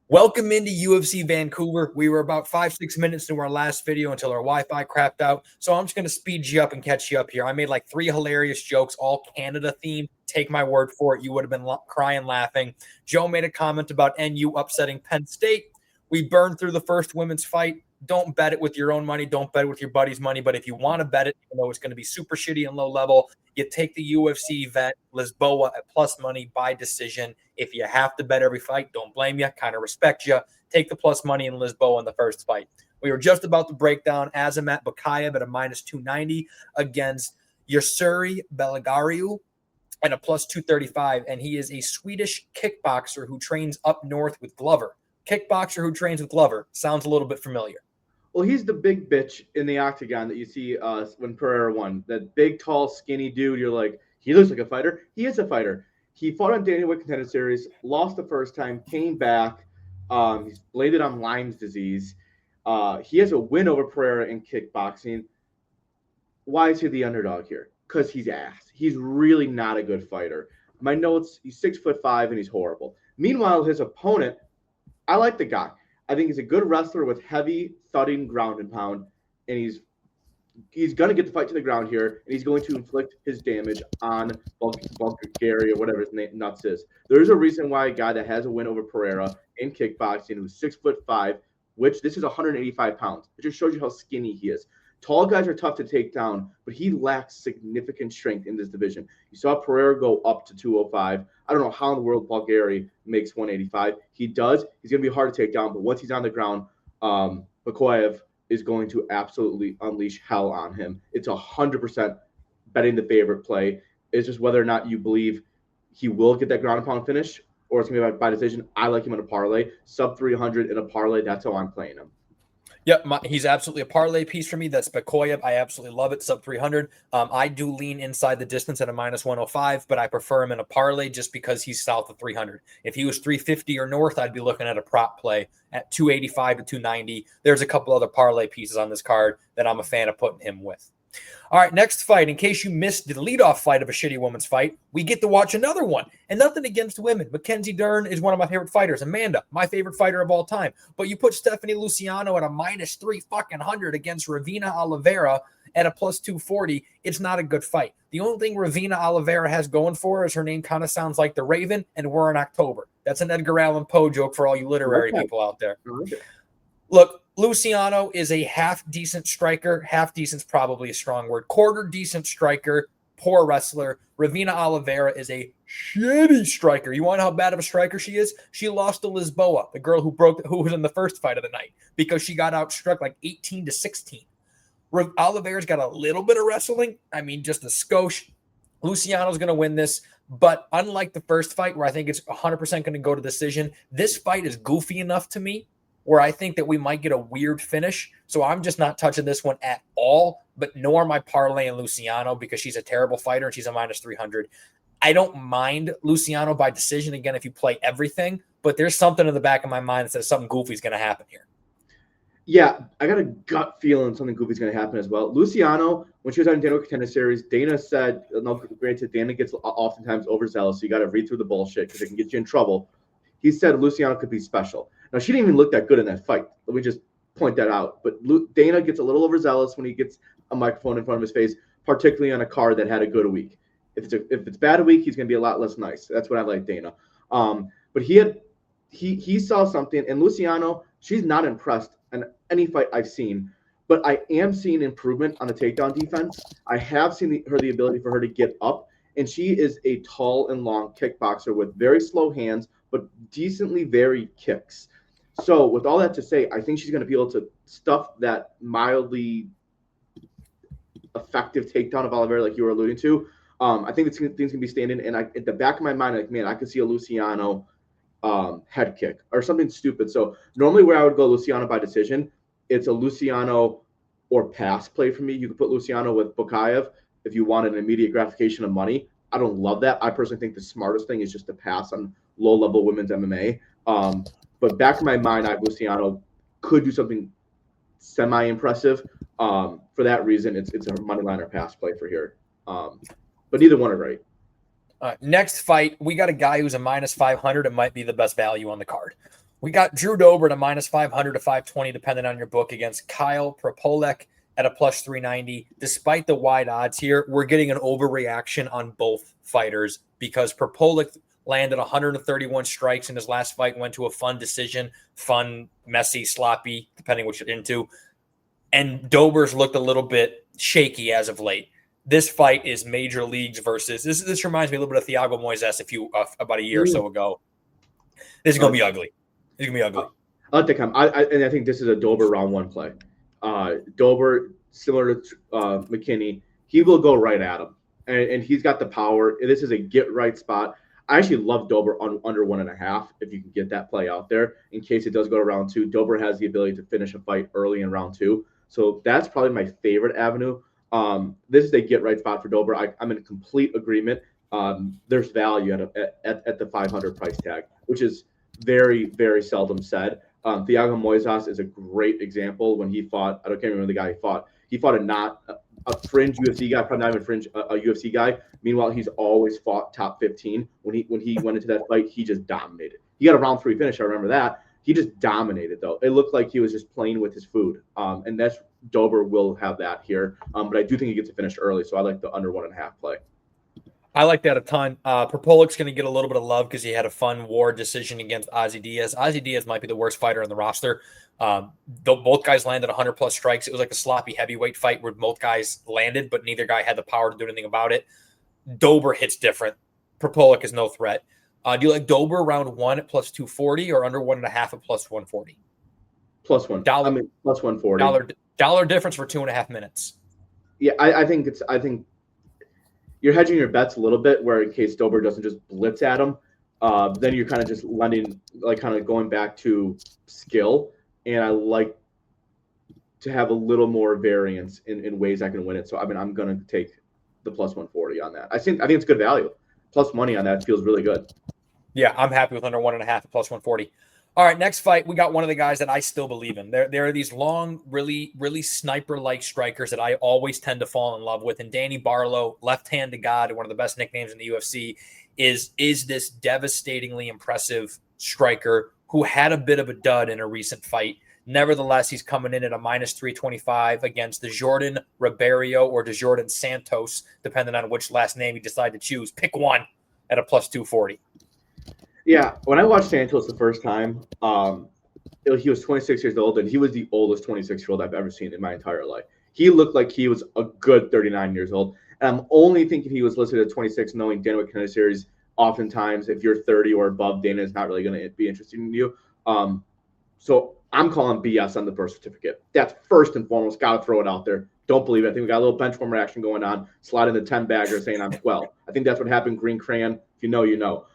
Welcome into UFC Vancouver. We were about 5-6 minutes into our last video until our Wi-Fi crapped out. So I'm just going to speed you up and catch you up here. I made like 3 hilarious jokes, all Canada themed. Take my word for it. You would have been crying laughing. Joe made a comment about NU upsetting Penn State. We burned through the first women's fight. Don't bet it with your own money. Don't bet it with your buddy's money. But if you want to bet it, even though it's going to be super shitty and low level, you take the UFC event, Lisboa at plus money by decision. If you have to bet every fight, don't blame you. Kind of respect you. Take the plus money in Lisboa in the first fight. We were just about to break down Azamat Bakayev at a minus 290 against Yusuri Beligariu at a plus 235. And he is a Swedish kickboxer who trains up north with Glover. Kickboxer who trains with Glover. Sounds a little bit familiar. Well, he's the big bitch in the octagon that you see when Pereira won. That big, tall, skinny dude. You're like, he looks like a fighter. He is a fighter. He fought on Dana White Contender Series, lost the first time, came back. He's bladed on Lyme's disease. He has a win over Pereira in kickboxing. Why is he the underdog here? Because he's ass. He's really not a good fighter. My notes, he's 6'5" and he's horrible. Meanwhile, his opponent, I like the guy. I think he's a good wrestler with heavy, thudding ground and pound, and he's going to get the fight to the ground here, and he's going to inflict his damage on Bulgari or whatever his name nuts is. There's a reason why a guy that has a win over Pereira in kickboxing, who's 6'5", which this is 185 pounds. It just shows you how skinny he is. Tall guys are tough to take down, but he lacks significant strength in this division. You saw Pereira go up to 205. I don't know how in the world Bulgari makes 185. He does. He's going to be hard to take down, but once he's on the ground, Bakayev is going to absolutely unleash hell on him. It's 100% betting the favorite play. It's just whether or not you believe he will get that ground and pound finish or it's going to be by decision. I like him in a parlay. Sub 300 in a parlay. That's how I'm playing him. Yep, he's absolutely a parlay piece for me. That's Bakayev. I absolutely love it. Sub 300. I do lean inside the distance at a minus 105, but I prefer him in a parlay just because he's south of 300. If he was 350 or north, I'd be looking at a prop play at 285 to 290. There's a couple other parlay pieces on this card that I'm a fan of putting him with. All right, next fight. In case you missed the leadoff fight of a shitty woman's fight, we get to watch another one. And nothing against women. Mackenzie Dern is one of my favorite fighters. Amanda, my favorite fighter of all time. But you put Stephanie Luciano at a minus 300 against Ravina Oliveira at a plus 240. It's not a good fight. The only thing Ravina Oliveira has going for her is her name kind of sounds like the Raven, and we're in October. That's an Edgar Allan Poe joke for all you literary people out there. Look, Luciano is a half-decent striker. Half-decent's probably a strong word. Quarter-decent striker, poor wrestler. Ravina Oliveira is a shitty striker. You want to know how bad of a striker she is? She lost to Lisboa, the girl who was in the first fight of the night, because she got outstruck like 18-16. Oliveira's got a little bit of wrestling. I mean, just a skosh. Luciano's going to win this. But unlike the first fight, where I think it's 100% going to go to decision, this fight is goofy enough to me where I think that we might get a weird finish. So I'm just not touching this one at all, but nor am I parlaying Luciano because she's a terrible fighter and she's a minus 300. I don't mind Luciano by decision, again, if you play everything, but there's something in the back of my mind that says something goofy is going to happen here. Yeah, I got a gut feeling something goofy is going to happen as well. Luciano, when she was on Dana Contender Series, Dana said, no, granted, Dana gets oftentimes overzealous, so you got to read through the bullshit because it can get you in trouble. He said Luciano could be special. Now, she didn't even look that good in that fight. Let me just point that out. But Dana gets a little overzealous when he gets a microphone in front of his face, particularly on a card that had a good week. If it's bad a week, he's going to be a lot less nice. That's what I like Dana. But he saw something, and Luciano, she's not impressed in any fight I've seen. But I am seeing improvement on the takedown defense. I have seen the ability for her to get up, and she is a tall and long kickboxer with very slow hands, but decently varied kicks. So with all that to say, I think she's going to be able to stuff that mildly effective takedown of Oliveira like you were alluding to. I think this thing's going to be standing, and at the back of my mind, like, man, I could see a Luciano head kick or something stupid. So normally where I would go Luciano by decision, it's a Luciano or pass play for me. You could put Luciano with Bakayev if you want an immediate gratification of money. I don't love that. I personally think the smartest thing is just to pass on low-level women's MMA. But back in my mind, Luciano could do something semi-impressive. For that reason, it's a money line or pass play for here. But neither one are great. Next fight, we got a guy who's a minus 500 and might be the best value on the card. We got Drew Dober to minus 500 to 520, depending on your book, against Kyle Propolek at a plus 390. Despite the wide odds here, we're getting an overreaction on both fighters because Propolek landed 131 strikes in his last fight, went to a fun decision, fun, messy, sloppy, depending what you're into. And Dober's looked a little bit shaky as of late. This fight is major leagues versus this reminds me a little bit of Thiago Moises about a year or so ago. This is gonna be ugly. It's gonna be ugly. I like that comment. And I think this is a Dober round one play. Dober, similar to McKinney, he will go right at him, and he's got the power. This is a get right spot. I actually love Dober under 1.5 if you can get that play out there in case it does go to round two. Dober has the ability to finish a fight early in round two, so that's probably my favorite avenue. This is a get right spot for Dober. I'm in complete agreement. There's value at the 500 price tag, which is very, very seldom said. Thiago Moises is a great example. When he fought, I can't remember the guy he fought. He fought a fringe UFC guy, probably not even fringe, a UFC guy. Meanwhile, he's always fought top 15. When he went into that fight, he just dominated. He got a round 3 finish. I remember that. He just dominated, though. It looked like he was just playing with his food. And that's Dober will have that here. But I do think he gets it finished early, so I like the under 1.5 play. I like that a ton. Propolek's going to get a little bit of love because he had a fun war decision against Ozzy Diaz. Ozzy Diaz might be the worst fighter on the roster. Both guys landed 100-plus strikes. It was like a sloppy heavyweight fight where both guys landed, but neither guy had the power to do anything about it. Dober hits different. Propolek is no threat. Do you like Dober round 1 at plus 240 or under 1.5 at plus 140? Plus one. Plus 140. Dollar difference for 2.5 minutes. Yeah, I think you're hedging your bets a little bit where in case Dober doesn't just blitz at him, then you're kind of just lending, like kind of going back to skill. And I like to have a little more variance in ways I can win it. So, I'm going to take the plus 140 on that. I think it's good value. Plus money on that feels really good. Yeah, I'm happy with under 1.5 at plus 140. All right, next fight, we got one of the guys that I still believe in. There are these long, really, really sniper-like strikers that I always tend to fall in love with. And Danny Barlow, left-hand to God, one of the best nicknames in the UFC, is this devastatingly impressive striker who had a bit of a dud in a recent fight. Nevertheless, he's coming in at a minus 325 against the Jordan Ribeiro or the Jordan Santos, depending on which last name you decide to choose. Pick one at a plus 240. Yeah, when I watched Santos the first time, he was 26 years old, and he was the oldest 26-year-old I've ever seen in my entire life. He looked like he was a good 39 years old. And I'm only thinking he was listed at 26, knowing Dana White Contender Series, oftentimes, if you're 30 or above, Dana is not really going to be interested in you. So I'm calling BS on the birth certificate. That's first and foremost. Got to throw it out there. Don't believe it. I think we got a little bench warmer action going on. Slide in the 10-bagger saying I'm 12. I think that's what happened. Green crayon. If you know, you know.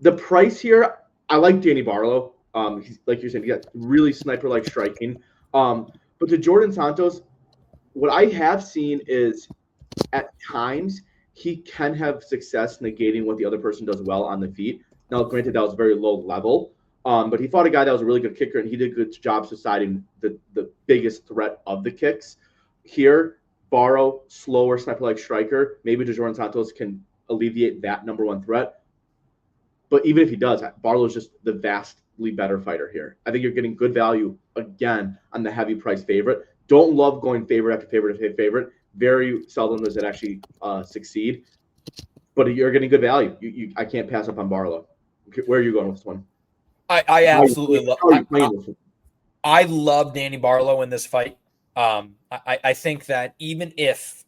The price here, I like Danny Barlow. He's, like you're saying, he got really sniper-like striking. But to Jordan Santos, what I have seen is at times he can have success negating what the other person does well on the feet. Now, granted, that was very low level. But he fought a guy that was a really good kicker, and he did a good job deciding the biggest threat of the kicks. Here, Barrow, slower sniper-like striker. Maybe Jordan Santos can alleviate that number one threat. But even if he does, Barlow's just the vastly better fighter here. I think you're getting good value, again, on the heavy price favorite. Don't love going favorite after favorite after favorite. Very seldom does it actually succeed. But you're getting good value. I can't pass up on Barlow. Where are you going with this one? I absolutely love. I love Danny Barlow in this fight. I think that even if,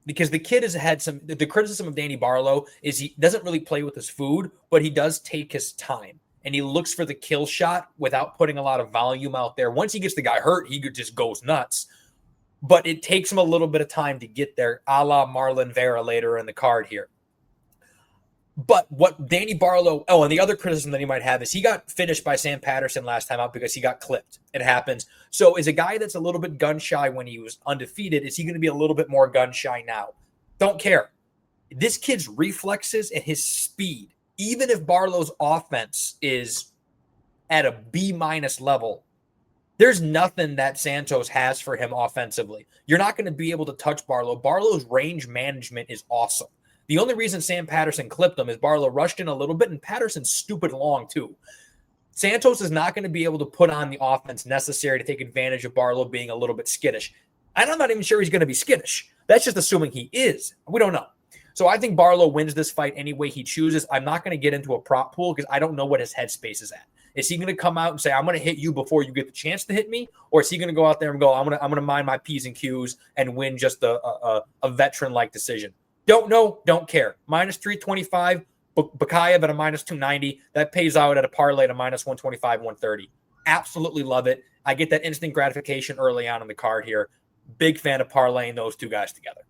because the kid has had the criticism of Danny Barlow is he doesn't really play with his food, but he does take his time and he looks for the kill shot without putting a lot of volume out there. Once he gets the guy hurt, he just goes nuts. But it takes him a little bit of time to get there, a la Marlon Vera later in the card here. But what Danny Barlow, and the other criticism that he might have is he got finished by Sam Patterson last time out because he got clipped. It happens. So is a guy that's a little bit gun shy when he was undefeated, is he going to be a little bit more gun shy now? Don't care. This kid's reflexes and his speed, even if Barlow's offense is at a B- level, there's nothing that Santos has for him offensively. You're not going to be able to touch Barlow. Barlow's range management is awesome. The only reason Sam Patterson clipped him is Barlow rushed in a little bit, and Patterson's stupid long, too. Santos is not going to be able to put on the offense necessary to take advantage of Barlow being a little bit skittish. And I'm not even sure he's going to be skittish. That's just assuming he is. We don't know. So I think Barlow wins this fight any way he chooses. I'm not going to get into a prop pool because I don't know what his headspace is at. Is he going to come out and say, I'm going to hit you before you get the chance to hit me? Or is he going to go out there and go, I'm going to mind my P's and Q's and win just a veteran-like decision? Don't know, don't care. Minus 325, Bakayev at a minus 290. That pays out at a parlay at a minus 125, 130. Absolutely love it. I get that instant gratification early on in the card here. Big fan of parlaying those two guys together.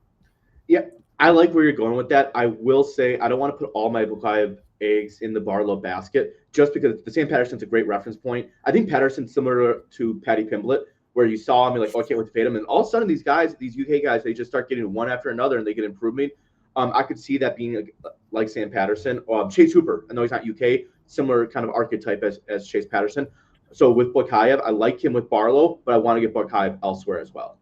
Yeah, I like where you're going with that. I will say I don't want to put all my Bukayev eggs in the Barlow basket just because the Sam Patterson's a great reference point. I think Patterson's similar to Paddy Pimblett, where you saw him, you're like, oh, I can't wait to fade him. And all of a sudden, these guys, these UK guys, they just start getting one after another and they get improvement. I could see that being like Sam Patterson. Chase Hooper, I know he's not UK, similar kind of archetype as Chase Patterson. So with Bukayev, I like him with Barlow, but I want to get Bukayev elsewhere as well.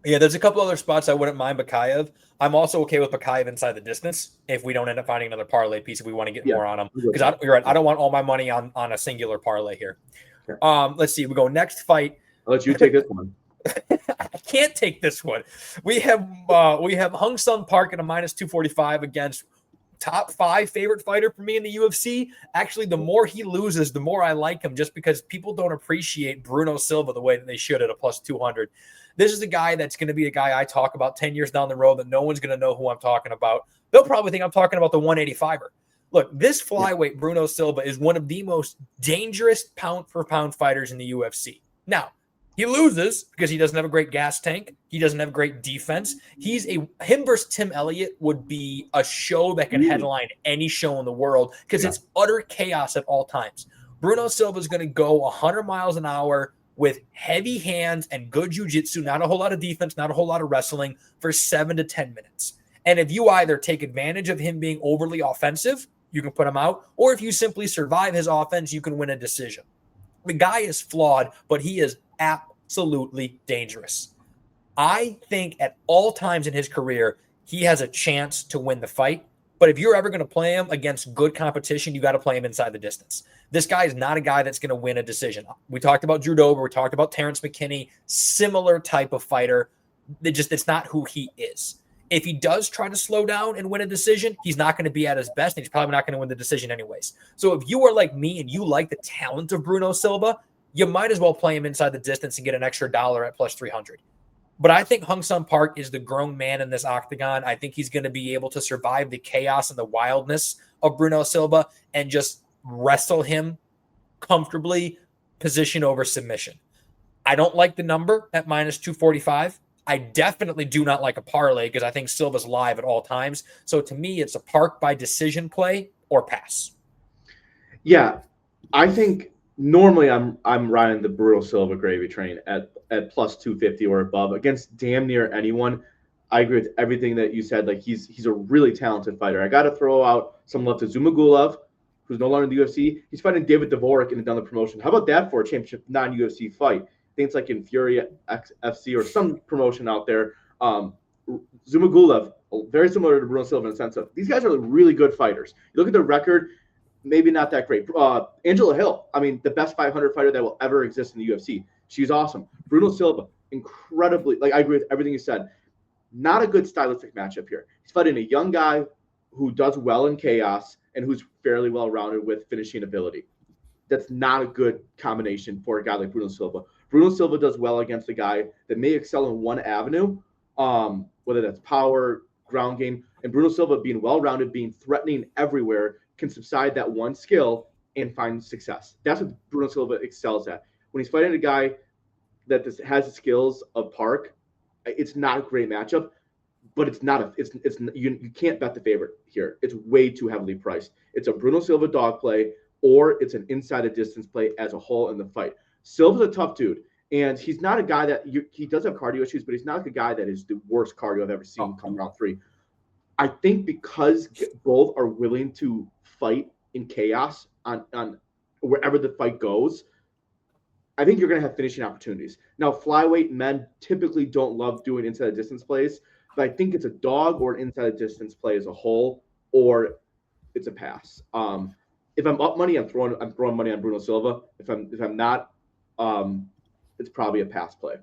Yeah, there's a couple other spots I wouldn't mind Bakayev. I'm also okay with Bakayev inside the distance if we don't end up finding another parlay piece if we want to get more on him. Because you're right, I don't want all my money on a singular parlay here. Sure. Let's see. We go next fight. I'll let you take this one. I can't take this one. We have Hung Sung Park at a minus 245 against top 5 favorite fighter for me in the UFC. Actually, the more he loses, the more I like him just because people don't appreciate Bruno Silva the way that they should at a plus 200. This is a guy that's going to be a guy I talk about 10 years down the road that no one's going to know who I'm talking about. They'll probably think I'm talking about the 185er. Look, this flyweight Bruno Silva is one of the most dangerous pound-for-pound fighters in the UFC. Now, he loses because he doesn't have a great gas tank. He doesn't have great defense. Him versus Tim Elliott would be a show that can headline any show in the world because it's utter chaos at all times. Bruno Silva is going to go 100 miles an hour with heavy hands and good jiu-jitsu, not a whole lot of defense, not a whole lot of wrestling for 7 to 10 minutes. And if you either take advantage of him being overly offensive, you can put him out, or if you simply survive his offense, you can win a decision. The guy is flawed, but he is absolutely dangerous. I think at all times in his career, he has a chance to win the fight. But if you're ever going to play him against good competition, you got to play him inside the distance. This guy is not a guy that's going to win a decision. We talked about Drew Dober. We talked about Terrence McKinney. Similar type of fighter. It's not who he is. If he does try to slow down and win a decision, he's not going to be at his best, and he's probably not going to win the decision anyways. So if you are like me and you like the talent of Bruno Silva, you might as well play him inside the distance and get an extra $1 at plus 300. But I think Hung Sung Park is the grown man in this octagon. I think he's going to be able to survive the chaos and the wildness of Bruno Silva and just wrestle him comfortably, position over submission. I don't like the number at minus 245. I definitely do not like a parlay because I think Silva's live at all times. So to me, it's a Park by decision play or pass. Yeah, I think normally I'm riding the Bruno Silva gravy train at plus 250 or above against damn near anyone. I agree with everything that you said. Like he's a really talented fighter. I got to throw out some love to Zumagulov, who's no longer in the UFC. He's fighting David Dvorak in another promotion. How about that for a championship non-UFC fight? I think it's like in Fury FC or some promotion out there. Zumagulov, very similar to Bruno Silva in the sense of these guys are really good fighters. You look at their record, maybe not that great. Angela Hill, I mean, the best 500 fighter that will ever exist in the UFC. She's awesome. Bruno Silva, incredibly, I agree with everything you said. Not a good stylistic matchup here. He's fighting a young guy who does well in chaos and who's fairly well-rounded with finishing ability. That's not a good combination for a guy like Bruno Silva. Bruno Silva does well against a guy that may excel in one avenue, whether that's power, ground game, and Bruno Silva being well-rounded, being threatening everywhere, can subside that one skill and find success. That's what Bruno Silva excels at. When he's fighting a guy that has the skills of Park, it's not a great matchup, but you can't bet the favorite here. It's way too heavily priced. It's a Bruno Silva dog play, or it's an inside the distance play as a whole in the fight. Silva's a tough dude, and he's not a guy that he does have cardio issues, but he's not a guy that is the worst cardio I've ever seen come round 3. I think because both are willing to fight in chaos on wherever the fight goes, I think you're going to have finishing opportunities. Now, flyweight men typically don't love doing inside the distance plays, but I think it's a dog or an inside the distance play as a whole, or it's a pass. if I'm up money, I'm throwing money on Bruno Silva. If I'm not, it's probably a pass play.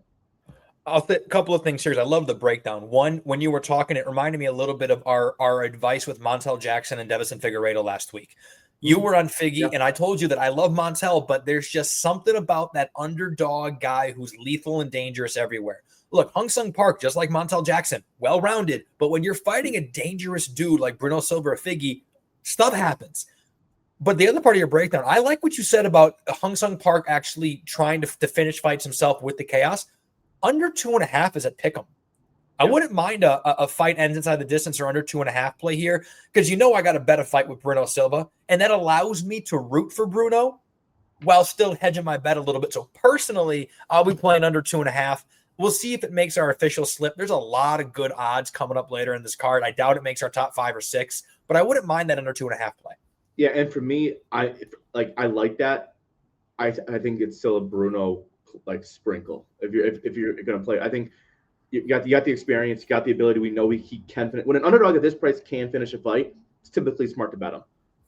A couple of things here. I love the breakdown. One, when you were talking, it reminded me a little bit of our advice with Montel Jackson and Devison Figueiredo last week. You were on Figgy, Yeah. and I told you that I love Montel, but there's just something about that underdog guy who's lethal and dangerous everywhere. Look, Hung Sung Park, just like Montel Jackson, well-rounded, but when you're fighting a dangerous dude like Bruno Silva or Figgy, stuff happens. But the other part of your breakdown, I like what you said about Hung Sung Park actually trying to finish fights himself with the chaos. Under 2.5 is at pick'em. I wouldn't mind a fight ends inside the distance or under 2.5 play here because I got to bet a fight with Bruno Silva, and that allows me to root for Bruno while still hedging my bet a little bit. So personally, I'll be playing under 2.5. We'll see if it makes our official slip. There's a lot of good odds coming up later in this card. I doubt it makes our top 5 or 6, but I wouldn't mind that under 2.5 play. Yeah, and for me, I like that. I think it's still a Bruno sprinkle if you're going to play. I think you got the experience, you got the ability. We know he can finish. When an underdog at this price can finish a fight, it's typically smart to bet him.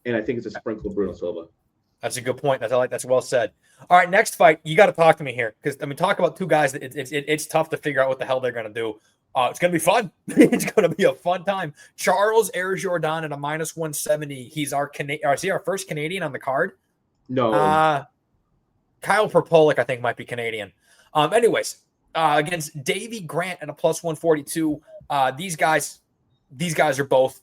And I think it's a sprinkle of Bruno Silva. That's a good point. That's well said. All right, next fight. You got to talk to me here because talk about two guys that it's tough to figure out what the hell they're going to do. It's going to be fun. It's going to be a fun time. Charles Air Jordan at a -170. He's our Is he our first Canadian on the card? No. Kyle Perpolic, I think, might be Canadian. Anyways, against Davy Grant at a +142. These guys are both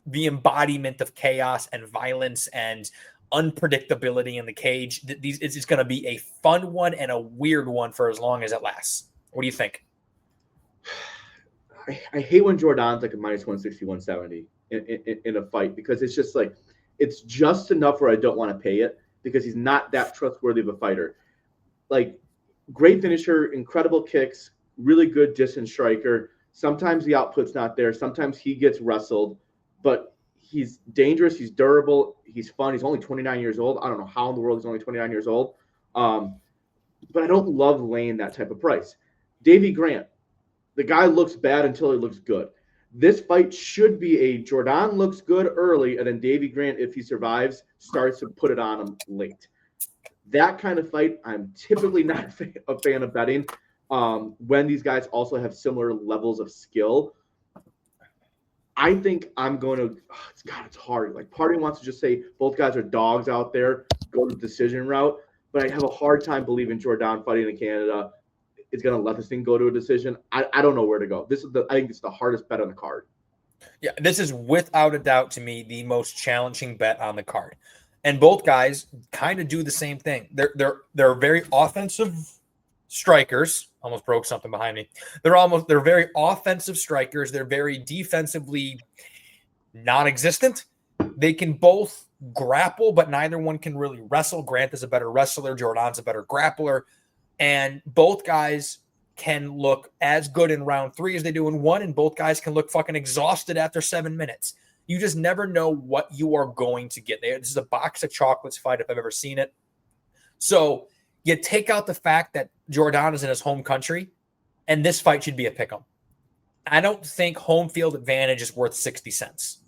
the embodiment of chaos and violence and unpredictability in the cage. It's going to be a fun one and a weird one for as long as it lasts. What do you think? I hate when Jordan's like a -160, 170 in a fight because it's just it's just enough where I don't want to pay it because he's not that trustworthy of a fighter. Like, great finisher, incredible kicks, really good distance striker. Sometimes the output's not there. Sometimes he gets wrestled, but he's dangerous. He's durable. He's fun. He's only 29 years old. I don't know how in the world he's only 29 years old. But I don't love laying that type of price. Davy Grant, the guy looks bad until he looks good. This fight should be a Jordan looks good early, and then Davy Grant, if he survives, starts to put it on him late. That kind of fight, I'm typically not a fan of betting when these guys also have similar levels of skill. I think I'm going to it's hard. Like, part of me wants to just say both guys are dogs out there, go the decision route, but I have a hard time believing Jordan fighting in Canada is going to let this thing go to a decision. I don't know where to go. I think it's the hardest bet on the card. Yeah, this is without a doubt to me the most challenging bet on the card. And both guys kind of do the same thing. They're very offensive strikers. Almost broke something behind me. They're very offensive strikers. They're very defensively non-existent. They can both grapple, but neither one can really wrestle. Grant is a better wrestler. Jordan's a better grappler. And both guys can look as good in round 3 as they do in 1, and both guys can look fucking exhausted after 7 minutes. You just never know what you are going to get. This is a box of chocolates fight if I've ever seen it. So you take out the fact that Jordan is in his home country, and this fight should be a pick'em. I don't think home field advantage is worth 60 cents.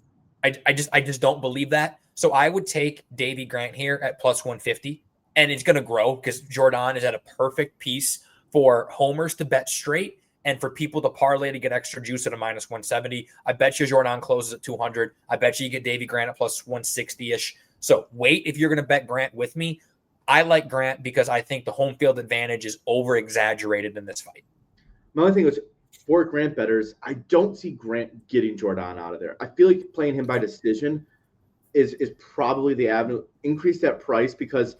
I just don't believe that. So I would take Davy Grant here at +150. And it's going to grow because Jordan is at a perfect piece for homers to bet straight and for people to parlay to get extra juice at a -170. I bet you Jordan closes at 200. I bet you get Davy Grant at +160-ish. So wait if you're going to bet Grant with me. I like Grant because I think the home field advantage is over-exaggerated in this fight. My only thing is, for Grant bettors, I don't see Grant getting Jordan out of there. I feel like playing him by decision is probably the avenue. Increase that price because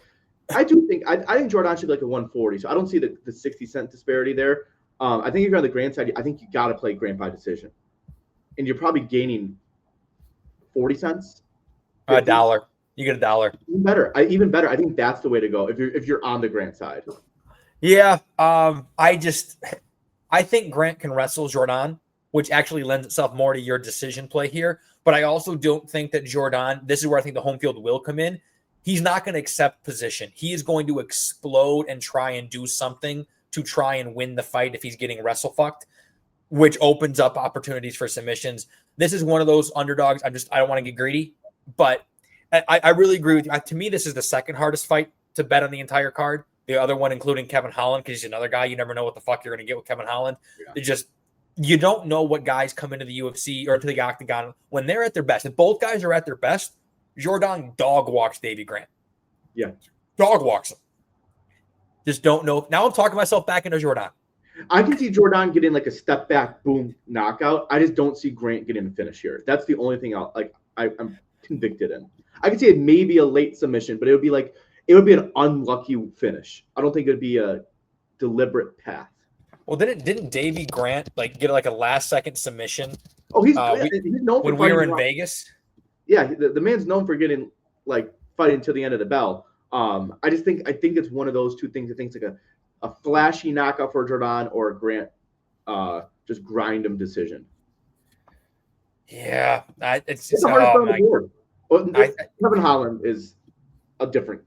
I think Jordan should be like a 140. So I don't see the 60-cent disparity there. I think if you're on the Grant side, I think you got to play Grant by decision, and you're probably gaining 40 cents. $1. You get $1. Even better. I think that's the way to go if you're on the Grant side. Yeah. I think Grant can wrestle Jordan, which actually lends itself more to your decision play here. But I also don't think that Jordan. This is where I think the home field will come in. He's not going to accept position. He is going to explode and try and do something to try and win the fight if he's getting wrestle fucked, which opens up opportunities for submissions. This is one of those underdogs. I don't want to get greedy, but I really agree with you. To me, this is the second hardest fight to bet on the entire card. The other one, including Kevin Holland, because he's another guy. You never know what the fuck you're going to get with Kevin Holland. Yeah. It just, you don't know what guys come into the UFC or to the octagon when they're at their best. If both guys are at their best, Jordan dog walks Davy Grant. Yeah. Dog walks him. Just don't know. Now I'm talking myself back into Jordan. I can see Jordan getting like a step back, boom, knockout. I just don't see Grant getting a finish here. That's the only thing I'm convicted in. I could see it maybe a late submission, but it would be an unlucky finish. I don't think it would be a deliberate path. Well, didn't Davy Grant get like a last second submission? Oh, he's known for when we were in Vegas. Yeah, the man's known for getting fighting to the end of the bell. I think it's one of those two things. I think it's like a flashy knockout for Jordan or a Grant just grind him decision. Yeah, it's a hard on the board. Well, Kevin Holland is a different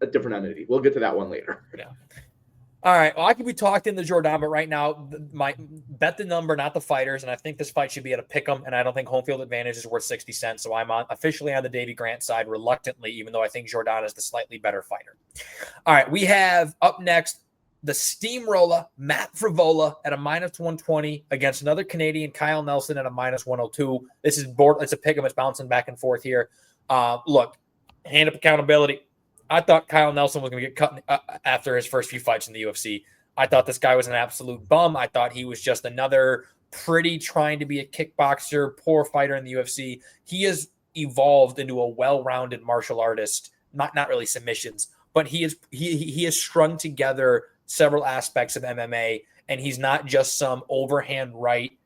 entity. We'll get to that one later. Yeah. All right. Well, I could be talked into Jordan, but right now, bet the number, not the fighters. And I think this fight should be at a pick 'em. And I don't think home field advantage is worth 60 cents. So I'm officially on the Davy Grant side reluctantly, even though I think Jordan is the slightly better fighter. All right. We have up next the steamroller, Matt Frivola at a -120 against another Canadian, Kyle Nelson, at a -102. This is it's a pick 'em. It's bouncing back and forth here. Look, hand up accountability. I thought Kyle Nelson was going to get cut after his first few fights in the UFC. I thought this guy was an absolute bum. I thought he was just another pretty trying to be a kickboxer, poor fighter in the UFC. He has evolved into a well-rounded martial artist, not really submissions, but he has strung together several aspects of MMA, and he's not just some overhand right,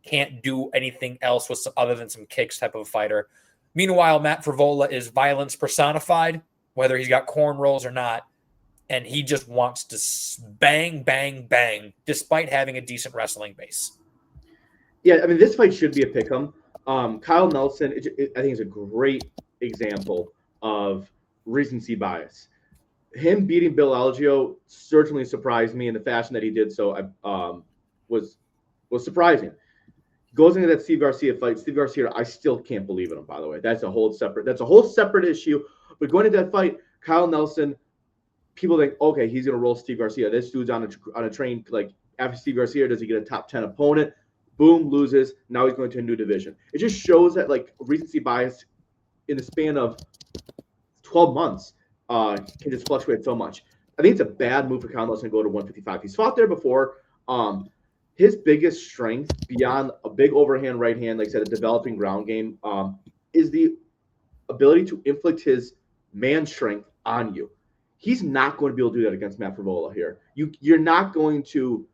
can't do anything else with other than some kicks type of fighter. Meanwhile, Matt Frivola is violence personified, whether he's got cornrows or not, and he just wants to bang, bang, bang, despite having a decent wrestling base. Yeah, I mean, this fight should be a pick'em. Kyle Nelson, I think, is a great example of recency bias. Him beating Bill Algeo certainly surprised me in the fashion that he did so. Was surprising. Goes into that Steve Garcia fight. Steve Garcia, I still can't believe in him, by the way. That's a whole separate issue. But going into that fight, Kyle Nelson, people think, okay, he's gonna roll Steve Garcia. This dude's on a train. After Steve Garcia, does he get a top 10 opponent? Boom, loses. Now he's going to a new division. It just shows that recency bias in the span of 12 months can just fluctuate so much. I think it's a bad move for Kyle Nelson to go to 155. He's fought there before. His biggest strength, beyond a big overhand right hand, like I said, a developing ground game, is the ability to inflict his man strength on you. He's not going to be able to do that against Matt Frivola here. You're not going to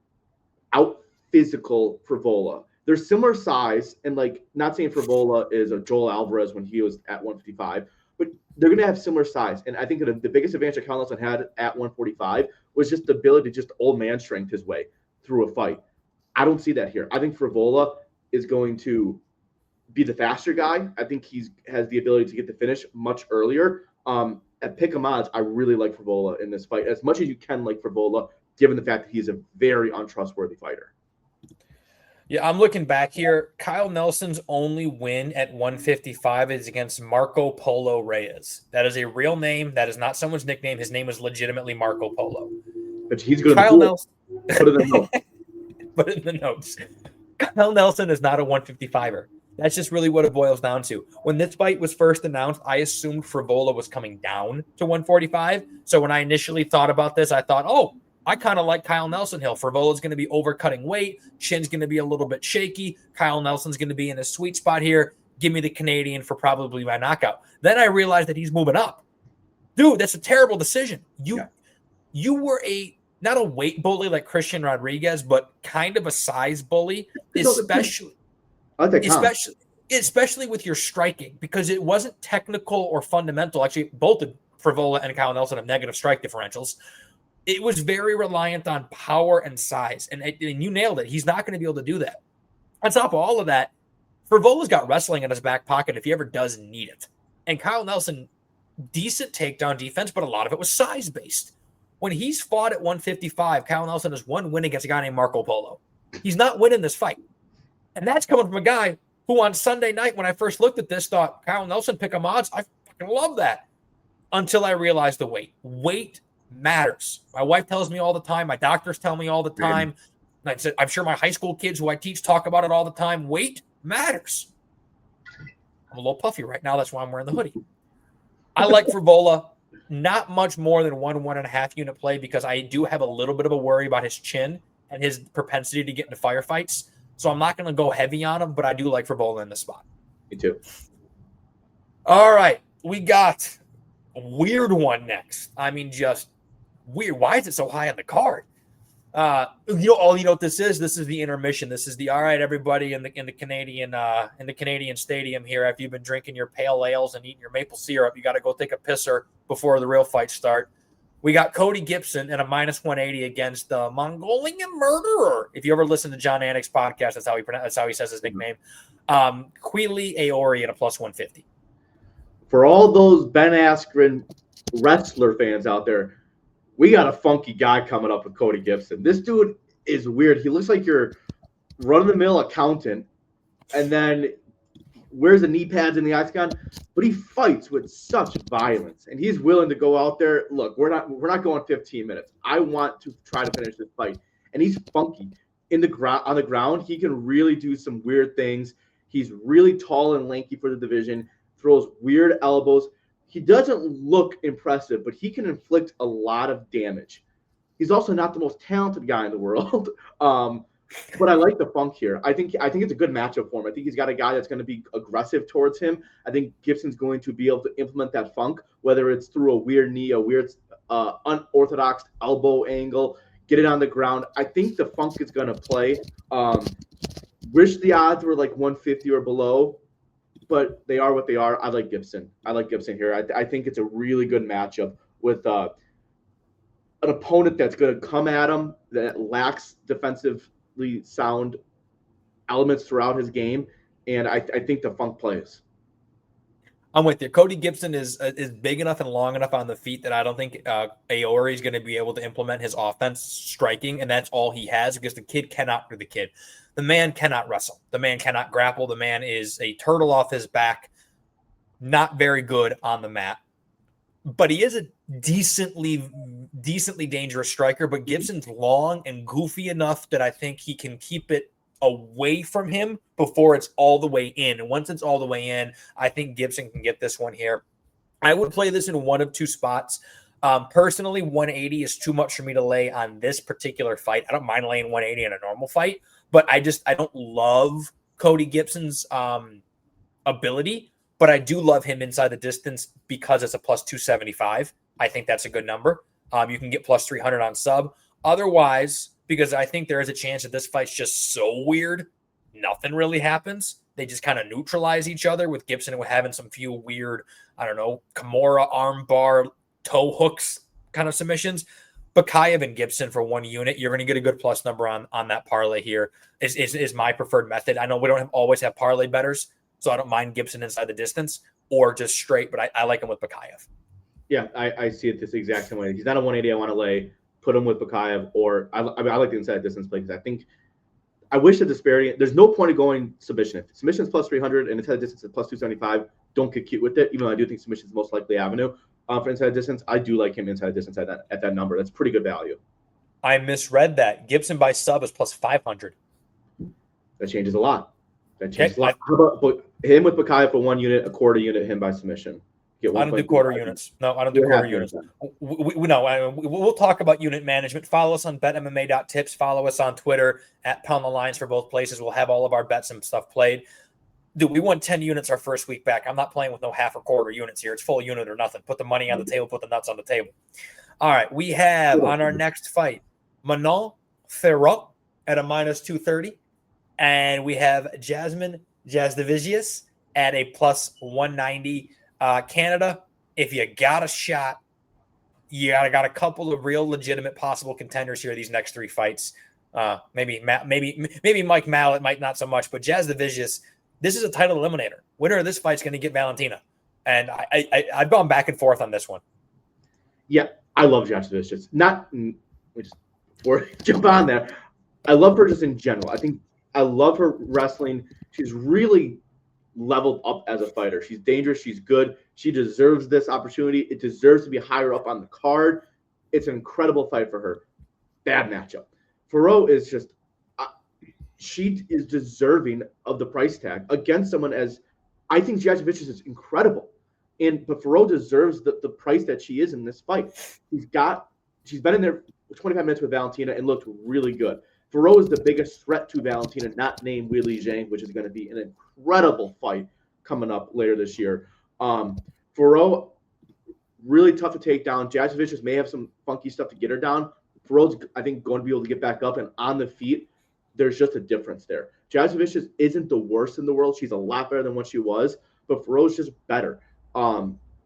out physical Frivola. They're similar size, and not saying Frivola is a Joel Alvarez when he was at 155, but they're going to have similar size. And I think that the biggest advantage that Kyle Nelson had at 145 was just the ability to just old man strength his way through a fight. I don't see that here. I think Frivola is going to be the faster guy. I think he has the ability to get the finish much earlier. At pick 'em odds, I really like Frivola in this fight as much as you can like Frivola, given the fact that he's a very untrustworthy fighter. Yeah, I'm looking back here. Kyle Nelson's only win at 155 is against Marco Polo Reyes. That is a real name. That is not someone's nickname. His name is legitimately Marco Polo. But he's going Kyle Nelson. Put it in the notes. Put it in the notes. Kyle Nelson is not a 155er. That's just really what it boils down to. When this fight was first announced, I assumed Frivola was coming down to 145. So when I initially thought about this, I thought, oh, I kind of like Kyle Nelson Hill. Frivola's going to be overcutting weight. Chin's going to be a little bit shaky. Kyle Nelson's going to be in a sweet spot here. Give me the Canadian for probably my knockout. Then I realized that he's moving up. Dude, that's a terrible decision. You were not a weight bully like Christian Rodriguez, but kind of a size bully, especially with your striking, because it wasn't technical or fundamental. Actually, both Frivola and Kyle Nelson have negative strike differentials. It was very reliant on power and size, and you nailed it. He's not going to be able to do that. On top of all of that, Frivola's got wrestling in his back pocket if he ever does need it. And Kyle Nelson, decent takedown defense, but a lot of it was size-based. When he's fought at 155, Kyle Nelson has one win against a guy named Marco Polo. He's not winning this fight. And that's coming from a guy who on Sunday night, when I first looked at this, thought Kyle Nelson pick 'em odds. I fucking love that. Until I realized the weight. Weight matters. My wife tells me all the time. My doctors tell me all the time. And I said, I'm sure my high school kids who I teach talk about it all the time. Weight matters. I'm a little puffy right now. That's why I'm wearing the hoodie. I like Frivola not much more than 1.5 unit play because I do have a little bit of a worry about his chin and his propensity to get into firefights. So I'm not going to go heavy on him, but I do like Frivola in the spot. Me too. All right. We got a weird one next. I mean, just weird. Why is it so high on the card? You know what this is? This is the intermission. This is the all right, everybody in the Canadian stadium here. After you've been drinking your pale ales and eating your maple syrup, you got to go take a pisser before the real fights start. We got Cody Gibson at a -180 against the Mongolian Murderer. If you ever listen to John Anik's podcast, that's how he says his nickname. Queely Aori at a +150. For all those Ben Askren wrestler fans out there, we got a funky guy coming up with Cody Gibson. This dude is weird. He looks like your run-of-the-mill accountant, and then wears the knee pads and the octagon, but he fights with such violence, and he's willing to go out there. Look, we're not going 15 minutes. I want to try to finish this fight, and he's funky on the ground. He can really do some weird things. He's really tall and lanky for the division. Throws weird elbows. He doesn't look impressive, but he can inflict a lot of damage. He's also not the most talented guy in the world. But I like the funk here. I think it's a good matchup for him. I think he's got a guy that's going to be aggressive towards him. I think Gibson's going to be able to implement that funk, whether it's through a weird knee, a weird unorthodox elbow angle, get it on the ground. I think the funk is going to play. Wish the odds were like 150 or below, but they are what they are. I like Gibson. Here. I think it's a really good matchup with an opponent that's going to come at him that lacks defensively sound elements throughout his game, and I think the funk plays. I'm with you. Cody Gibson is big enough and long enough on the feet that I don't think Aori is going to be able to implement his offense striking, and that's all he has because the man cannot wrestle. The man cannot grapple. The man is a turtle off his back, not very good on the mat. But he is a decently dangerous striker. But Gibson's long and goofy enough that I think he can keep it away from him before it's all the way in. And once it's all the way in, I think Gibson can get this one here. I would play this in one of two spots. Personally, 180 is too much for me to lay on this particular fight. I don't mind laying 180 in a normal fight, but I don't love Cody Gibson's ability. But I do love him inside the distance because it's a +275. I think that's a good number. You can get +300 on sub. Otherwise, because I think there is a chance that this fight's just so weird, nothing really happens. They just kind of neutralize each other with Gibson having some few weird, Kimura arm bar, toe hooks kind of submissions. Bakayev and Gibson for 1 unit, you're going to get a good plus number on that parlay here is my preferred method. I know we don't always have parlay bettors, so I don't mind Gibson inside the distance or just straight, but I like him with Bakayev. Yeah, I see it this exact same way. He's not a 180 I want to lay. Put him with Bakayev, or I like the inside distance play because I wish the disparity. There's no point of going submission. If submission's +300 and inside distance is +275, don't get cute with it. Even though I do think submission's the most likely avenue for inside distance, I do like him inside distance at that number. That's pretty good value. I misread that. Gibson by sub is +500. That changes a lot. How about him with Bakayev for 1 unit, a quarter unit, him by submission? I don't do quarter units. No, I don't do quarter units. We'll talk about unit management. Follow us on betmma.tips. Follow us on Twitter at Pound the Lines for both places. We'll have all of our bets and stuff played. Dude, we won 10 units our first week back. I'm not playing with no half or quarter units here. It's full unit or nothing. Put the money on the table. Put the nuts on the table. All right. We have on our next fight, Manon Ferrot at a -230. And we have Jasmine Jasdavigius at a +190. Canada, if you got a shot, you got a couple of real legitimate possible contenders here these next 3 fights. Maybe Mike Mallet might not so much, but Jasdavigius, this is a title eliminator. Winner of this fight's going to get Valentina. And I've gone back and forth on this one. Yeah, I love Jasdavigius. Before we jump on there, I love her just in general. I love her wrestling. She's really leveled up as a fighter. She's dangerous. She's good. She deserves this opportunity. It deserves to be higher up on the card. It's an incredible fight for her. Bad matchup. Ferro is just she is deserving of the price tag against someone as I think Jacobovich is incredible. But Ferro deserves the price that she is in this fight. She's been in there 25 minutes with Valentina and looked really good. Ferro is the biggest threat to Valentina, not named Weili Zhang, which is going to be an incredible fight coming up later this year. Ferro, really tough to take down. Jacobovich may have some funky stuff to get her down. Ferro's, I think, going to be able to get back up, and on the feet, there's just a difference there. Jacobovich isn't the worst in the world. She's a lot better than what she was, but Ferro's just better.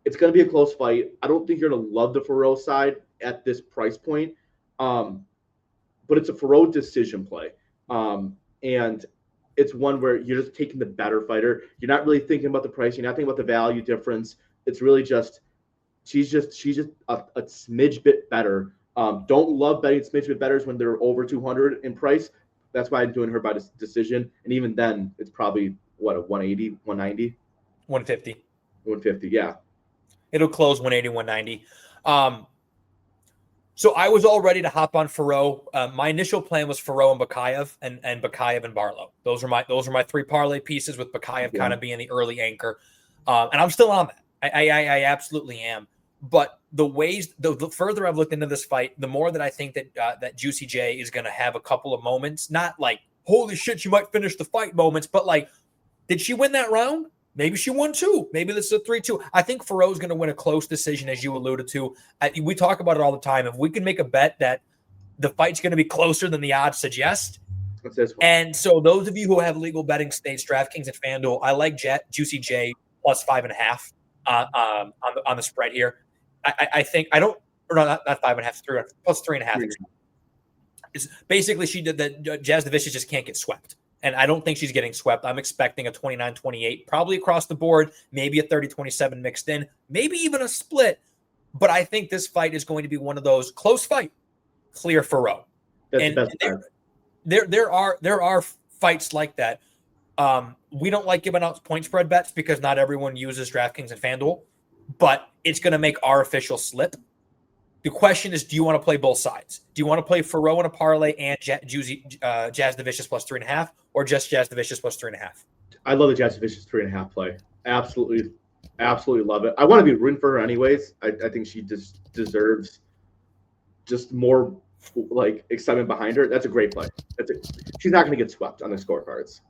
It's going to be a close fight. I don't think you're going to love the Ferro side at this price point, but it's a Ferro decision play. And it's one where you're just taking the better fighter. You're not really thinking about the price. You're not thinking about the value difference. It's really just she's just a smidge bit better. Don't love betting smidge bit betters when they're over 200 in price. That's why I'm doing her by decision. And even then, it's probably, what, a 180, 190? 150. 150, yeah. It'll close 180, 190. So I was all ready to hop on Ferro. My initial plan was Ferro and Bakayev and Bakayev and Barlow. Those are my three parlay pieces, with Bakayev kind of being the early anchor. And I'm still on that. I absolutely am. But the further I've looked into this fight, the more that I think that Juicy J is going to have a couple of moments, not like, holy shit, she might finish the fight moments, but like, did she win that round? Maybe she won two. Maybe this is a 3-2. I think Ferro is going to win a close decision, as you alluded to. We talk about it all the time. If we can make a bet that the fight's going to be closer than the odds suggest. And so those of you who have legal betting states, DraftKings and FanDuel, I like Juicy J plus 5.5 on the spread here. I think I don't, or not 5.5, 3 plus 3.5. It's basically she did that. Jacobovich just can't get swept. And I don't think she's getting swept. I'm expecting a 29-28, probably across the board, maybe a 30-27 mixed in, maybe even a split. But I think this fight is going to be one of those close fight, clear Ferro. And there are fights like that. We don't like giving out point spread bets because not everyone uses DraftKings and FanDuel, but it's going to make our official slip. The question is, do you want to play both sides? Do you want to play Ferro in a parlay and Jacobovich plus 3.5, or just Jacobovich plus 3.5? I love the Jacobovich 3.5 play. Absolutely love it. I want to be rooting for her anyways. I think she just deserves just more like excitement behind her. That's a great play. She's not going to get swept on the scorecards.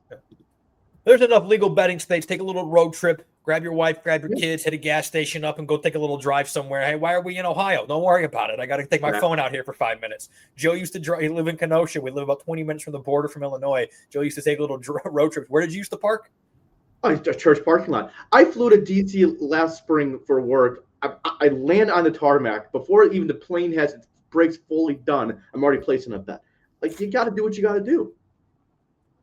There's enough legal betting states. Take a little road trip. Grab your wife, grab your kids, hit a gas station up, and go take a little drive somewhere. Hey, why are we in Ohio? Don't worry about it. I got to take my phone out here for 5 minutes. Joe used to drive. He live in Kenosha. We live about 20 minutes from the border from Illinois. Joe used to take little road trips. Where did you used to park? Oh, a church parking lot. I flew to DC last spring for work. I land on the tarmac before even the plane has its brakes fully done. I'm already placing a bet. Like, you got to do what you got to do.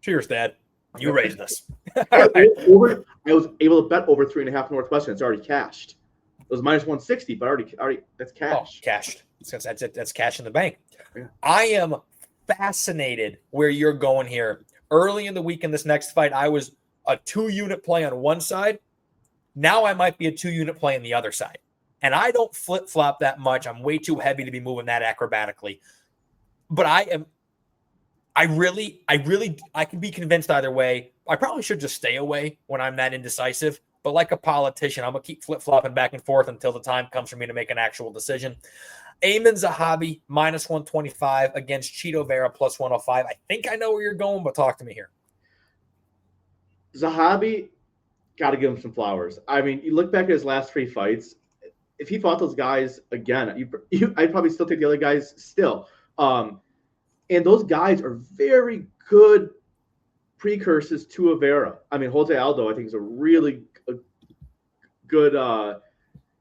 Cheers, Dad. You raised us. I was able to bet over 3.5 Northwestern. It's already cashed. It was minus 160, but already that's cash. Oh, cashed. That's cash in the bank. Yeah. I am fascinated where you're going here. Early in the week in this next fight, I was a 2-unit play on one side. Now I might be a 2-unit play on the other side. And I don't flip-flop that much. I'm way too heavy to be moving that acrobatically. But I can be convinced either way. I probably should just stay away when I'm that indecisive. But like a politician, I'm going to keep flip-flopping back and forth until the time comes for me to make an actual decision. Amin Zahabi, minus 125 against Chito Vera, plus 105. I think I know where you're going, but talk to me here. Zahabi, got to give him some flowers. I mean, you look back at his last 3 fights. If he fought those guys again, I'd probably still take the other guys still. And those guys are very good precursors to a Vera. I mean, Jose Aldo, I think, is a really good